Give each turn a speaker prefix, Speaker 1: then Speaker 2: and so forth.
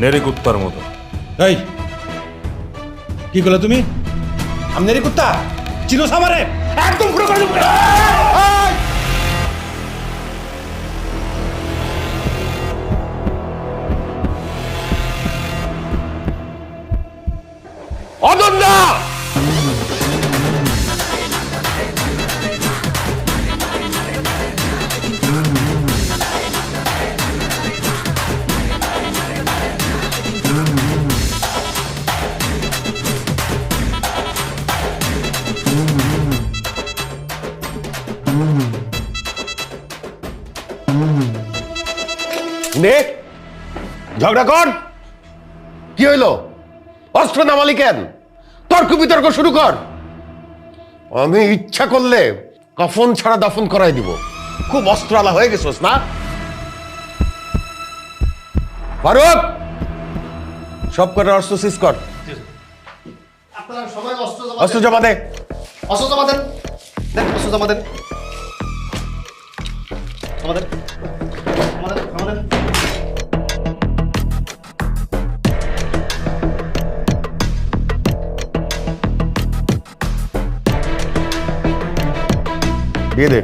Speaker 1: নেড়ে কুত্তার মতো।
Speaker 2: এই কি করলে তুমি? আমি নেরি কুত্তা চিনো সামারে একদম পুরো করে দেবো।
Speaker 3: অনন্যা নে ঝগড়া কর। কি হইল? অস্ত্র নামালি কেন? তর্ক বিতর্ক শুরু কর। আমি ইচ্ছা করলে কফন ছাড়া দাফন করাই দিব। খুব অস্ত্রালা হয়ে গেছোস না? ফারুক, সব কটা অস্ত্র সিজ কর।
Speaker 4: আপনারা সবাই
Speaker 3: অস্ত্র জমা দে।
Speaker 4: অস্ত্র জমা দেন। দেন অস্ত্র জমা দেন। জমা দেন। জমা দেন। জমা দেন।
Speaker 3: দিয়ে দে।